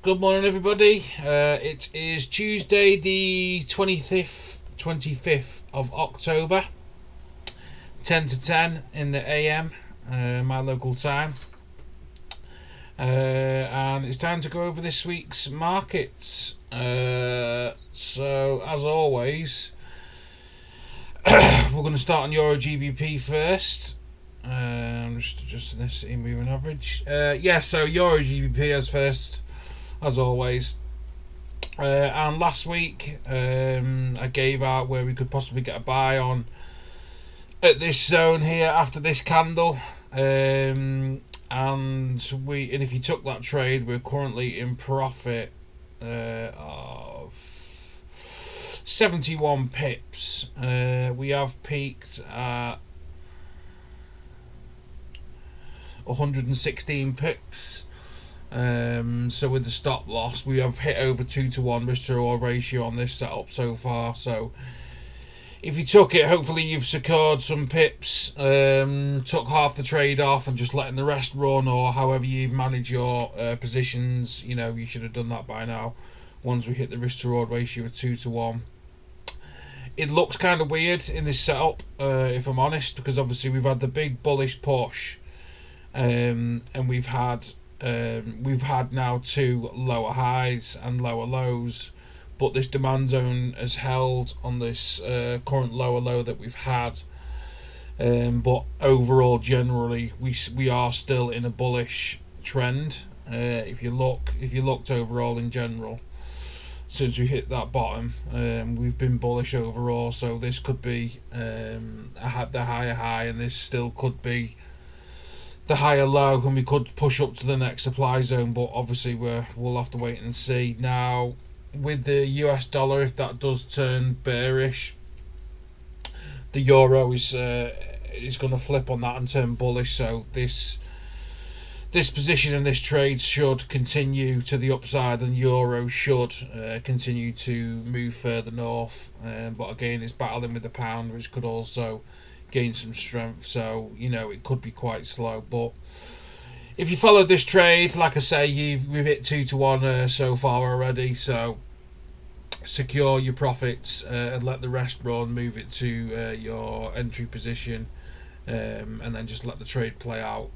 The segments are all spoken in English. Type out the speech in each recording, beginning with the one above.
Good morning, everybody. It is Tuesday, the 25th of October, 10 to 10 in the AM, my local time. And it's time to go over this week's markets. So, as always, we're going to start on EURGBP first. I'm just adjusting this in moving average. So EURGBP as first, as always. And last week, I gave out where we could possibly get a buy on at this zone here after this candle. And if you took that trade, we're currently in profit of 71 pips. We have peaked at 116 pips. So with the stop loss, we have hit over 2 to 1 risk to reward ratio on this setup so far. So if you took it, hopefully you've secured some pips, took half the trade off and just letting the rest run, or however you manage your positions. You know, you should have done that by now. Once we hit the risk to reward ratio of 2 to 1. It looks kind of weird in this setup, if I'm honest, because obviously we've had the big bullish push, and we've had now two lower highs and lower lows, but this demand zone has held on this current lower low that we've had. But overall, generally, we are still in a bullish trend. If you looked overall in general, since we hit that bottom, we've been bullish overall. So this could be the higher high, and this still could be the higher low, and we could push up to the next supply zone, but obviously we'll have to wait and see. Now, with the US dollar, if that does turn bearish, the euro is going to flip on that and turn bullish. So this position in this trade should continue to the upside, and euro should continue to move further north. But again, it's battling with the pound, which could also gain some strength, so you know it could be quite slow. But if you followed this trade, like I say, we've hit 2 to 1 so far already, so secure your profits and let the rest run, move it to your entry position, and then just let the trade play out.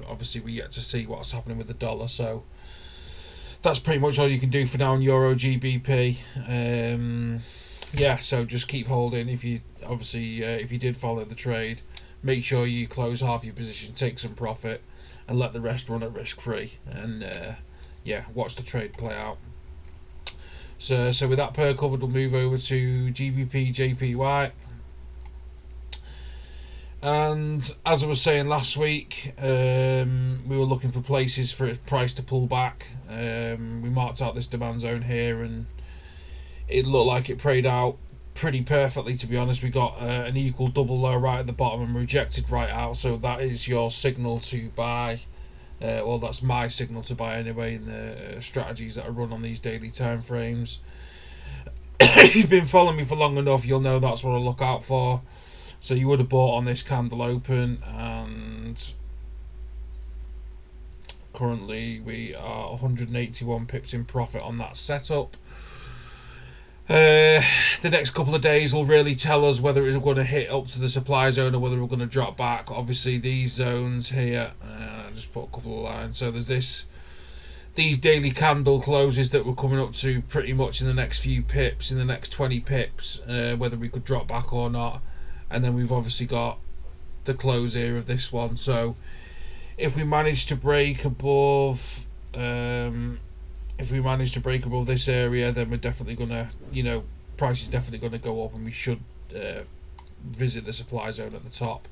Obviously we yet to see what's happening with the dollar, so that's pretty much all you can do for now on EURGBP. So just keep holding. If you did follow the trade, make sure you close half your position, take some profit, and let the rest run at risk free. And watch the trade play out. So with that per covered, we'll move over to GBPJPY. And as I was saying last week, we were looking for places for its price to pull back. We marked out this demand zone here, and it looked like it prayed out pretty perfectly, to be honest. We got an equal double low right at the bottom and rejected right out, so that is your signal to buy. Well, that's my signal to buy anyway in the strategies that I run on these daily time frames. If you've been following me for long enough, you'll know that's what I look out for. So you would have bought on this candle open, and currently we are 181 pips in profit on that setup. The next couple of days will really tell us whether it's going to hit up to the supply zone or whether we're going to drop back. Obviously, these zones here, I just put a couple of lines. So there's these daily candle closes that we're coming up to pretty much in the next few pips, in the next 20 pips, whether we could drop back or not. And then we've obviously got the close here of this one. So if we manage to break above this area, then we're definitely gonna, price is definitely gonna go up, and we should visit the supply zone at the top.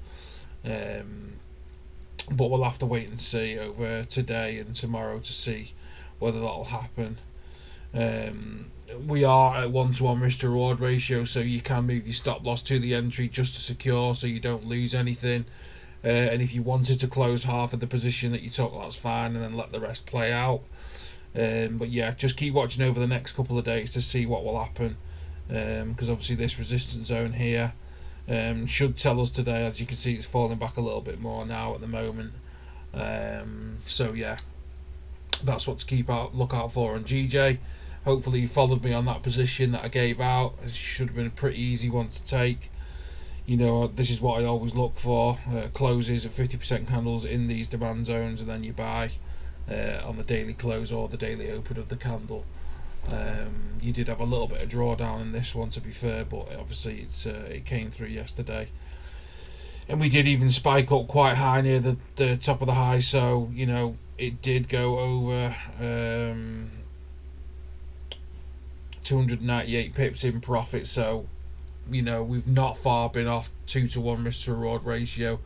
But we'll have to wait and see over today and tomorrow to see whether that'll happen. We are at 1 to 1 risk to reward ratio, so you can move your stop loss to the entry just to secure, so you don't lose anything. And if you wanted to close half of the position that you took, that's fine, and then let the rest play out. But yeah, just keep watching over the next couple of days to see what will happen, because obviously this resistance zone here should tell us today. As you can see, it's falling back a little bit more now at the moment. So yeah, That's what to look out for on GJ. Hopefully you followed me on that position that I gave out. It should have been a pretty easy one to take. You know, this is what I always look for, closes at 50% candles in these demand zones, and then you buy on the daily close or the daily open of the candle. You did have a little bit of drawdown in this one, to be fair, but obviously it came through yesterday. And we did even spike up quite high near the top of the high, so, you know, it did go over 298 pips in profit, so, you know, we've not far been off 2-to-1 risk to reward ratio.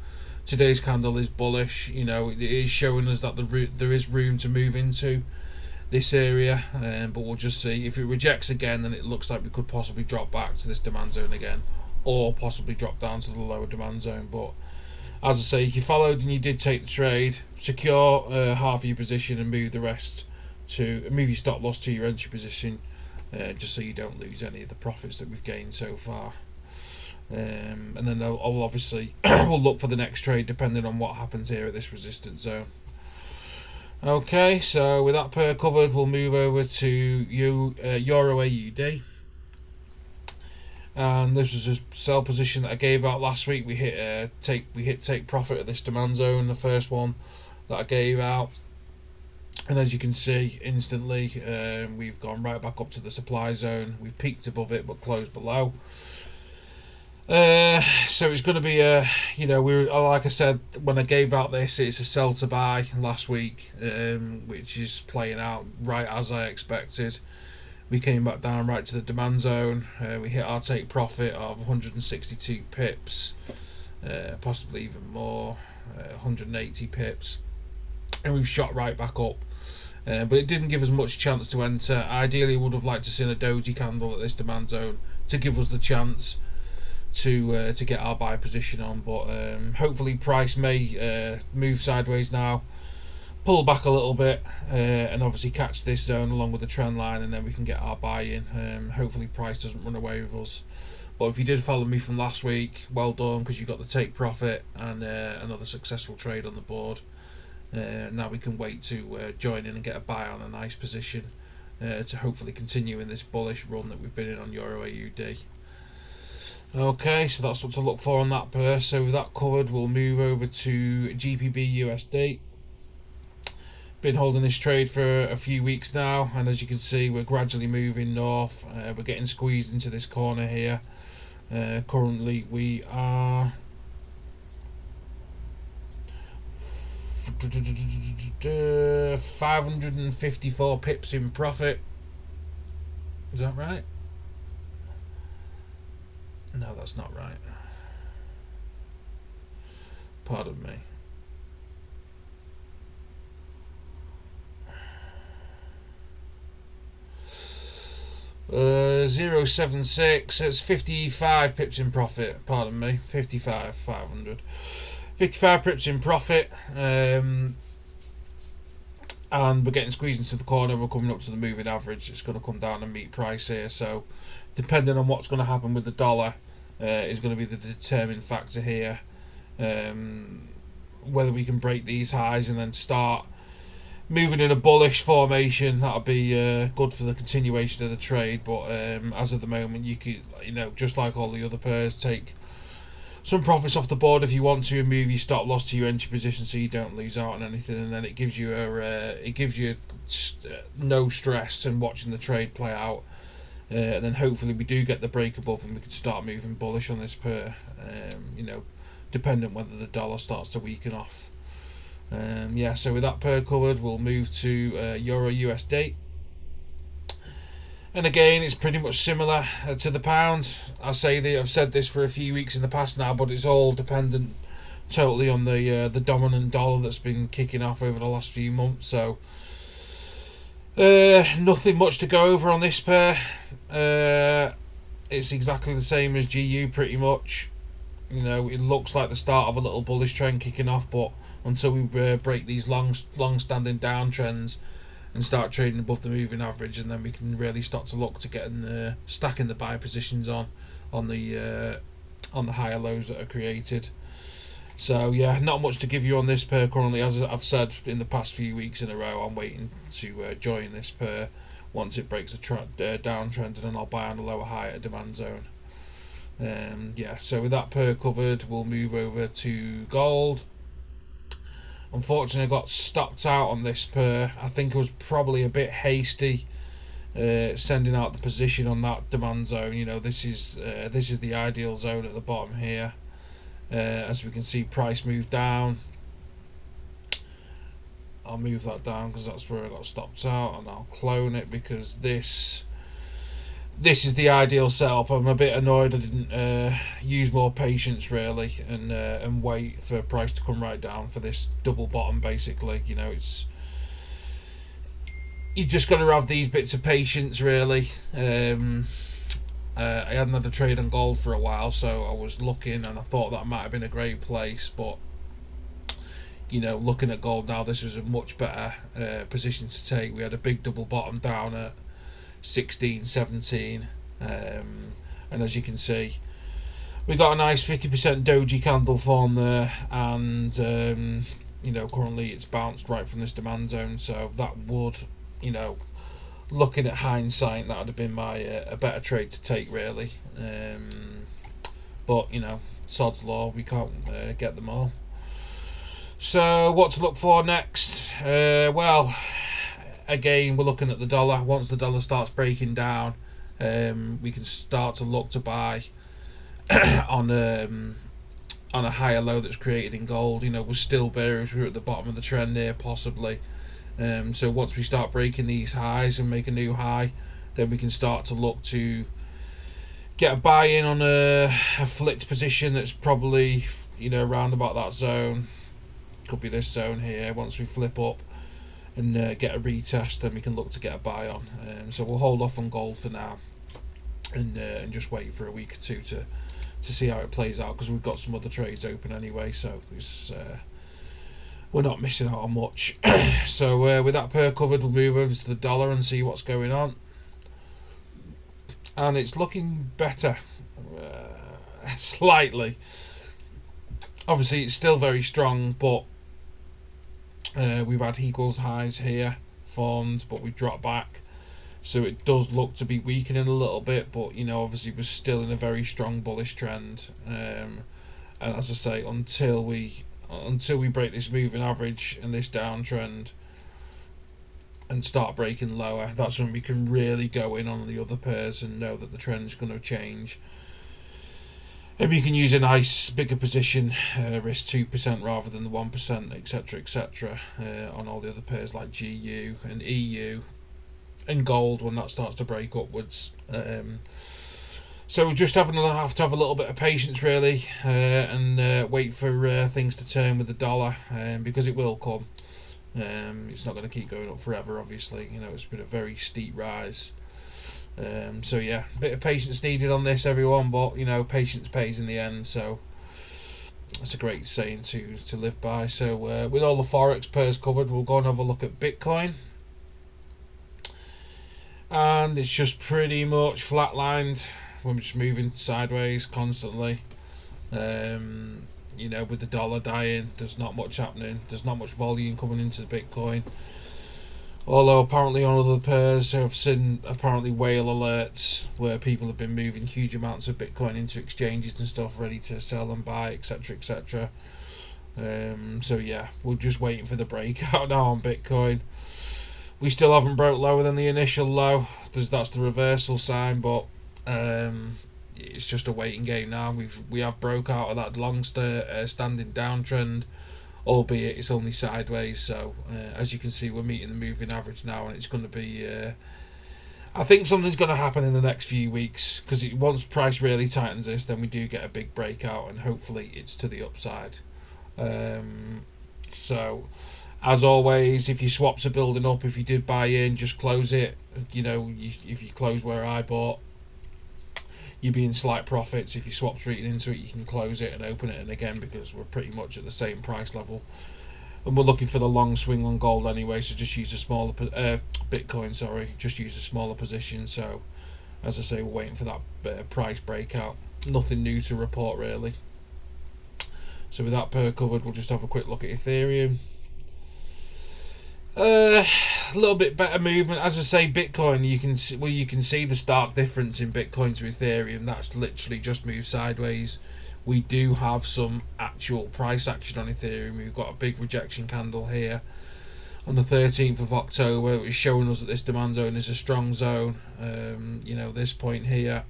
Today's candle is bullish. You know, it is showing us that there is room to move into this area, but we'll just see. If it rejects again, then it looks like we could possibly drop back to this demand zone again, or possibly drop down to the lower demand zone. But as I say, if you followed and you did take the trade, secure half of your position and move the rest move your stop loss to your entry position, just so you don't lose any of the profits that we've gained so far. And then I'll obviously we'll look for the next trade depending on what happens here at this resistance zone. Okay, so with that pair covered, we'll move over to EURAUD. And this was a sell position that I gave out last week. We hit take profit at this demand zone, the first one that I gave out. And as you can see, instantly we've gone right back up to the supply zone. We've peaked above it but closed below. So it's going to be you know, like I said when I gave out this, it's a sell to buy last week, which is playing out right as I expected. We came back down right to the demand zone. We hit our take profit of 162 pips, possibly even more, 180 pips, and we've shot right back up. But it didn't give us much chance to enter. Ideally, would have liked to see a doji candle at this demand zone to give us the chance to get our buy position on. But hopefully, price may move sideways now, pull back a little bit, and obviously catch this zone along with the trend line, and then we can get our buy in. Hopefully, price doesn't run away with us. But if you did follow me from last week, well done, because you got the take profit and another successful trade on the board. Now we can wait to join in and get a buy on a nice position to hopefully continue in this bullish run that we've been in on EURAUD. Okay, so that's what to look for on that pair. So with that covered, we'll move over to GBPUSD. Been holding this trade for a few weeks now, and as you can see, we're gradually moving north. We're getting squeezed into this corner here. Currently we are 554 pips in profit. Is that right? No, that's not right. Pardon me. Uh, 076. It's 55 pips in profit. Pardon me. 500. 55 pips in profit. And we're getting squeezed into the corner. We're coming up to the moving average. It's going to come down and meet price here. So, depending on what's going to happen with the dollar, is going to be the determining factor here. Whether we can break these highs and then start moving in a bullish formation, that'll be good for the continuation of the trade. But as of the moment, you could, just like all the other pairs, take some profits off the board if you want to, and move your stop loss to your entry position so you don't lose out on anything, and then it gives you no stress in watching the trade play out. And then hopefully we do get the break above and we can start moving bullish on this pair, dependent whether the dollar starts to weaken off. So with that pair covered, we'll move to EURUSD. And again, it's pretty much similar to the pound. I've said this for a few weeks in the past now, but it's all dependent totally on the dominant dollar that's been kicking off over the last few months. So nothing much to go over on this pair. It's exactly the same as GU pretty much. It looks like the start of a little bullish trend kicking off, but until we break these long-standing downtrends and start trading above the moving average, and then we can really start to look to getting stacking the buy positions on the higher lows that are created. So yeah, not much to give you on this pair currently. As I've said in the past few weeks in a row, I'm waiting to join this pair once it breaks the downtrend, and then I'll buy on the lower high at a demand zone. Yeah, so with that pair covered, we'll move over to gold. Unfortunately, I got stopped out on this pair. I think I was probably a bit hasty sending out the position on that demand zone. You know, this is the ideal zone at the bottom here. As we can see, price moved down. I'll move that down because that's where I got stopped out, and I'll clone it because this is the ideal setup. I'm a bit annoyed I didn't use more patience really and wait for price to come right down for this double bottom. Basically, you know, you just got to have these bits of patience really. I hadn't had a trade on gold for a while, so I was looking and I thought that might have been a great place, but you know, looking at gold now, this was a much better position to take. We had a big double bottom down at 16, 17, and as you can see, we got a nice 50% doji candle form there, and you know, currently it's bounced right from this demand zone, so that would, you know, looking at hindsight, that would have been my a better trade to take really, but you know, sod's law, we can't get them all. So what to look for next? Well, again, we're looking at the dollar. Once the dollar starts breaking down, we can start to look to buy on a higher low that's created in gold. You know, we're still bearish. We're at the bottom of the trend here, possibly. So once we start breaking these highs and make a new high, then we can start to look to get a buy-in on a flipped position that's probably, you know, around about that zone. Could be this zone here. Once we flip up and get a retest, then we can look to get a buy on. So we'll hold off on gold for now, and just wait for a week or two to see how it plays out, because we've got some other trades open anyway, so it's we're not missing out on much. So with that pair covered, we'll move over to the dollar and see what's going on, and it's looking better slightly. Obviously it's still very strong, but we've had equals highs here formed, but we dropped back, so it does look to be weakening a little bit, but you know, obviously we're still in a very strong bullish trend, and as I say, until we break this moving average and this downtrend and start breaking lower, that's when we can really go in on the other pairs and know that the trend's going to change. Maybe you can use a nice bigger position, risk 2% rather than the 1%, etc., etc., on all the other pairs like GU and EU and gold when that starts to break upwards. So we just have to have a little bit of patience really, and wait for things to turn with the dollar, because it will come. It's not going to keep going up forever, obviously. You know, it's been a very steep rise. So yeah, a bit of patience needed on this, everyone, but you know, patience pays in the end, so that's a great saying to live by. So with all the Forex pairs covered, we'll go and have a look at Bitcoin, and it's just pretty much flatlined. We're just moving sideways constantly. You know, with the dollar dying, there's not much happening, there's not much volume coming into the Bitcoin. Although apparently on other pairs I've seen apparently whale alerts where people have been moving huge amounts of Bitcoin into exchanges and stuff, ready to sell and buy, etc., etc. So yeah, we're just waiting for the breakout now on Bitcoin. We still haven't broke lower than the initial low. That's the reversal sign, but it's just a waiting game now. We have broke out of that long standing downtrend, albeit it's only sideways. So as you can see, we're meeting the moving average now, and it's going to be I think something's going to happen in the next few weeks, because once price really tightens this, then we do get a big breakout, and hopefully it's to the upside. So as always, if your swaps are building up, if you did buy in, just close it. You know, if you close where I bought, you'd be in slight profits. If your swap's reading into it, you can close it and open it, and again, because we're pretty much at the same price level, and we're looking for the long swing on gold anyway, so just use a smaller Bitcoin, sorry, just use a smaller position. So as I say, we're waiting for that price breakout. Nothing new to report really. So with that pair covered, we'll just have a quick look at Ethereum. A little bit better movement, as I say. Bitcoin, you can see the stark difference in Bitcoin to Ethereum. That's literally just moved sideways. We do have some actual price action on Ethereum. We've got a big rejection candle here on the 13th of October, which is showing us that this demand zone is a strong zone. You know, this point here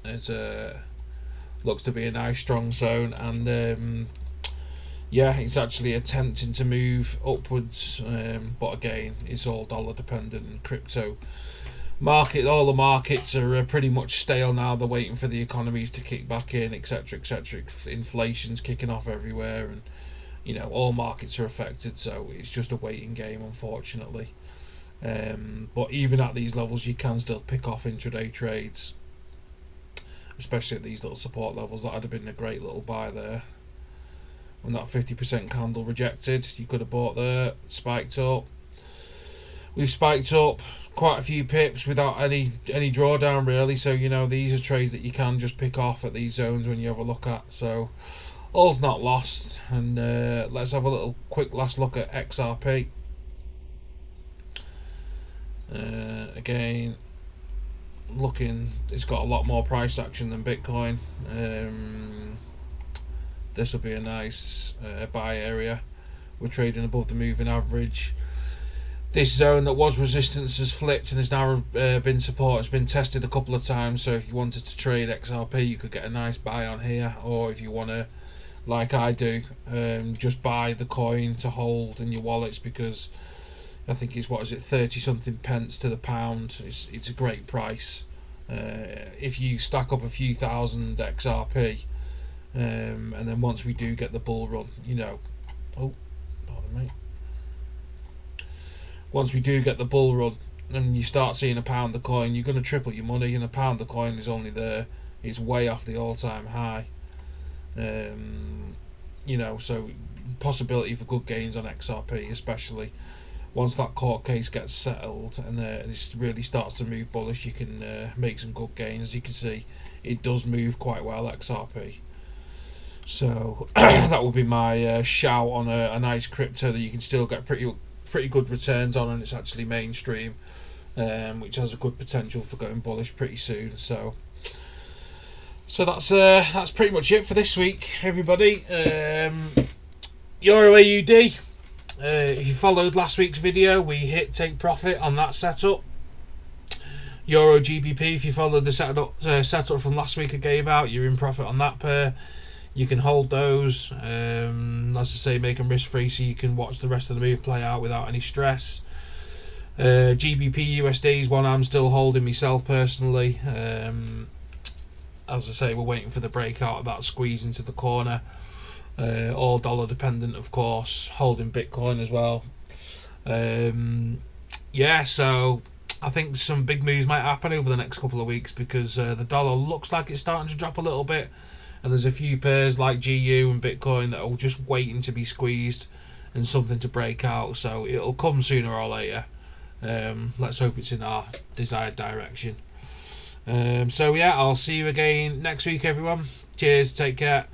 is looks to be a nice strong zone, and yeah, it's actually attempting to move upwards, but again, it's all dollar dependent, and crypto market, all the markets are pretty much stale now. They're waiting for the economies to kick back in, etc., etc. Inflation's kicking off everywhere, and you know, all markets are affected, so it's just a waiting game, unfortunately. But even at these levels, you can still pick off intraday trades, especially at these little support levels. That would have been a great little buy there. When that 50% candle rejected, you could have bought there, spiked up. We've spiked up quite a few pips without any drawdown really, so you know, these are trades that you can just pick off at these zones when you have a look at. So all's not lost, and let's have a little quick last look at XRP. Again, looking, it's got a lot more price action than Bitcoin. This will be a nice buy area. We're trading above the moving average. This zone that was resistance has flipped and has now been support. It's been tested a couple of times, so if you wanted to trade XRP, you could get a nice buy on here, or if you want to, like I do, just buy the coin to hold in your wallets, because I think it's, what is it, 30 something pence to the pound. It's a great price. If you stack up a few thousand XRP, and then once we do get the bull run, you know, oh, pardon me. Once we do get the bull run and you start seeing a pound a coin, you're going to triple your money, and a pound a coin is only there, it's way off the all-time high. You know, so possibility for good gains on XRP, especially once that court case gets settled and it really starts to move bullish. You can make some good gains. As you can see, it does move quite well, XRP. So that would be my shout on a nice crypto that you can still get pretty good returns on, and it's actually mainstream, which has a good potential for going bullish pretty soon. So that's pretty much it for this week, everybody. EURAUD. If you followed last week's video, we hit take profit on that setup. EURGBP, if you followed the setup from last week I gave out, you're in profit on that pair. You can hold those, as I say, make them risk free, so you can watch the rest of the move play out without any stress. GBPUSD is one I'm still holding myself personally. As I say, we're waiting for the breakout of that squeeze into the corner. All dollar dependent, of course. Holding Bitcoin as well. Yeah, so I think some big moves might happen over the next couple of weeks, because the dollar looks like it's starting to drop a little bit, and there's a few pairs like GU and Bitcoin that are just waiting to be squeezed and something to break out. So it'll come sooner or later. Let's hope it's in our desired direction. So yeah, I'll see you again next week, everyone. Cheers, take care.